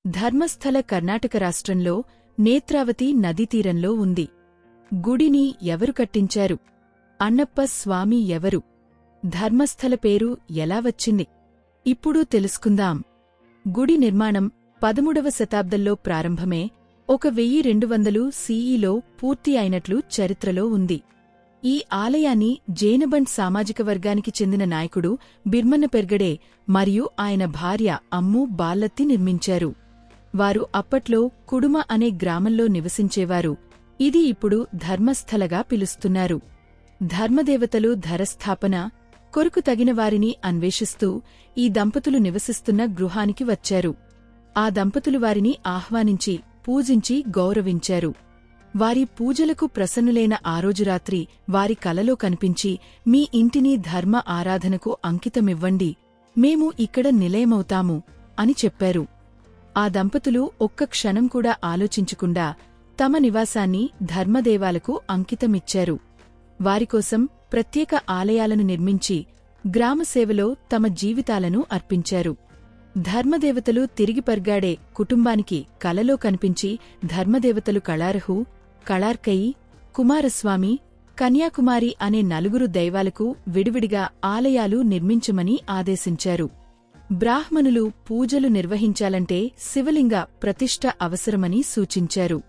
ధర్మస్థల కర్ణాటక రాష్ట్రంలో నేత్రావతి నదీతీరంలో ఉంది. గుడిని ఎవరు కట్టించారు? అన్నప్ప స్వామి ఎవరు? ధర్మస్థల పేరు ఎలా వచ్చింది? ఇప్పుడు తెలుసుకుందాం. గుడి నిర్మాణం 13వ శతాబ్దంలో ప్రారంభమే 1200 CEలో పూర్తి అయినట్లు చరిత్రలో ఉంది. ఈ ఆలయాన్ని జైనబండ్ సామాజిక వర్గానికి చెందిన నాయకుడు బిర్మన్న పెర్గడే మరియు ఆయన భార్య అమ్ము బాల్లత్తి నిర్మించారు. వారు అప్పట్లో కుడుమ అనే గ్రామంలో నివసించేవారు. ఇది ఇప్పుడు ధర్మస్థలగా పిలుస్తున్నారు. ధర్మదేవతలు ధరస్థాపన కొరకు తగిన వారిని అన్వేషిస్తూ ఈ దంపతులు నివసిస్తున్న గృహానికి వచ్చారు. ఆ దంపతులు వారిని ఆహ్వానించి పూజించి గౌరవించారు. వారి పూజలకు ప్రసన్నులైన ఆ రోజు రాత్రి వారి కలలో కనిపించి, మీ ఇంటిని ధర్మ ఆరాధనకు అంకితమివ్వండి, మేము ఇక్కడ నిలయమవుతాము అని చెప్పారు. ఆ దంపతులు ఒక్క క్షణం కూడా ఆలోచించకుండా తమ నివాసాన్ని ధర్మదేవాలకు అంకితమిచ్చారు. వారికోసం ప్రత్యేక ఆలయాలను నిర్మించి గ్రామసేవలో తమ జీవితాలను అర్పించారు. ధర్మదేవతలు తిరిగి పర్గాడే కుటుంబానికి కలలో కనిపించి ధర్మదేవతలు కళారహు, కళార్కయి, కుమారస్వామి, కన్యాకుమారి అనే 4 దైవాలకు విడివిడిగా ఆలయాలు నిర్మించమని ఆదేశించారు. బ్రాహ్మణులు పూజలు నిర్వహించాలంటే శివలింగ ప్రతిష్ఠ అవసరమని సూచించారు.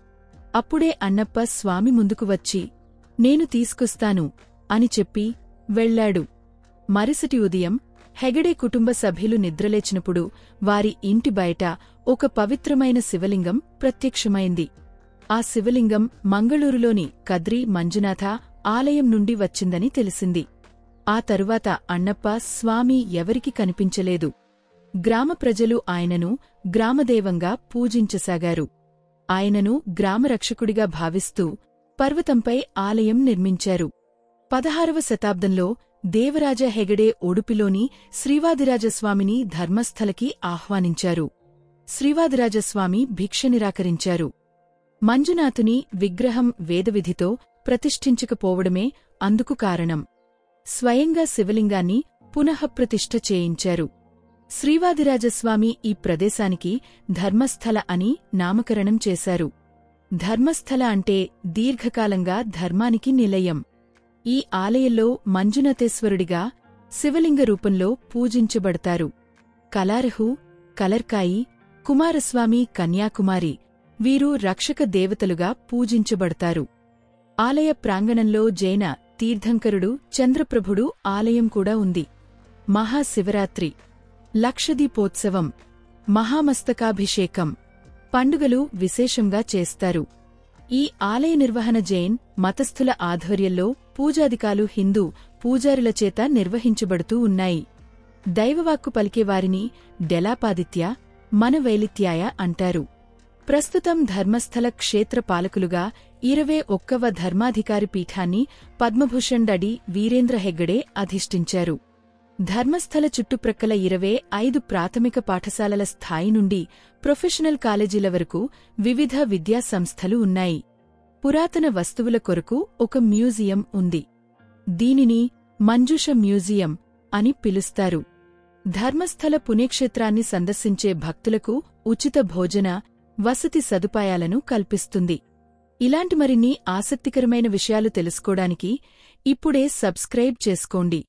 అప్పుడే అన్నప్ప స్వామి ముందుకు వచ్చి, నేను తీసుకొస్తాను అని చెప్పి వెళ్లాడు. మరుసటి ఉదయం హెగడే కుటుంబ సభ్యులు నిద్రలేచినప్పుడు వారి ఇంటి బయట ఒక పవిత్రమైన శివలింగం ప్రత్యక్షమైంది. ఆ శివలింగం మంగళూరులోని కద్రి మంజునాథ ఆలయం నుండి వచ్చిందని తెలిసింది. ఆ తరువాత అన్నప్ప స్వామి ఎవరికి కనిపించలేదు. గ్రామ ప్రజలు ఆయనను గ్రామదేవంగా పూజించసాగారు. ఆయనను గ్రామరక్షకుడిగా భావిస్తూ పర్వతంపై ఆలయం నిర్మించారు. 16వ శతాబ్దంలో దేవరాజ హెగడే ఉడుపిలోని శ్రీవాదిరాజస్వామిని ధర్మస్థలకి ఆహ్వానించారు. శ్రీవాదిరాజస్వామి భిక్ష నిరాకరించారు. మంజునాథుని విగ్రహం వేదవిధితో ప్రతిష్ఠించకపోవడమే అందుకు కారణం. స్వయంగా శివలింగాన్ని పునఃప్రతిష్ఠ చేయించారు. శ్రీవాదిరాజస్వామి ఈ ప్రదేశానికి ధర్మస్థల అని నామకరణం చేశారు. ధర్మస్థల అంటే దీర్ఘకాలంగా ధర్మానికి నిలయం. ఈ ఆలయంలో మంజునాథేశ్వరుడిగా శివలింగ రూపంలో పూజించబడతారు. కళారహు, కలర్కాయి, కుమారస్వామి, కన్యాకుమారి వీరు రక్షక దేవతలుగా పూజించబడతారు. ఆలయ ప్రాంగణంలో జైన తీర్థంకరుడు చంద్రప్రభుడు ఆలయం కూడా ఉంది. మహాశివరాత్రి, లక్షదీపోత్సవం, మహామస్తకాభిషేకం పండుగలు విశేషంగా చేస్తారు. ఈ ఆలయ నిర్వహణ జైన్ మతస్థుల ఆధ్వర్యంలో పూజాధికాలు హిందూ పూజారులచేత నిర్వహించబడుతూ ఉన్నాయి. దైవవాక్కు పలికేవారిని డెలాపాదిత్య, మనవైలిత్యాయ అంటారు. ప్రస్తుతం ధర్మస్థల క్షేత్ర పాలకులుగా 21వ ధర్మాధికారి పీఠాన్ని పద్మభూషణ్ డి వీరేంద్ర హెగ్గడే అధిష్ఠించారు. ధర్మస్థల చుట్టుప్రక్కల 25 ప్రాథమిక పాఠశాలల స్థాయి నుండి ప్రొఫెషనల్ కాలేజీల వరకు వివిధ విద్యా సంస్థలు ఉన్నాయి. పురాతన వస్తువుల కొరకు ఒక మ్యూజియం ఉంది. దీనిని మంజుష మ్యూజియం అని పిలుస్తారు. ధర్మస్థల పుణ్యక్షేత్రాన్ని సందర్శించే భక్తులకు ఉచిత భోజన, వసతి సదుపాయాలను కల్పిస్తుంది. ఇలాంటి మరిన్ని ఆసక్తికరమైన విషయాలు తెలుసుకోవడానికి ఇప్పుడే సబ్స్క్రైబ్ చేసుకోండి.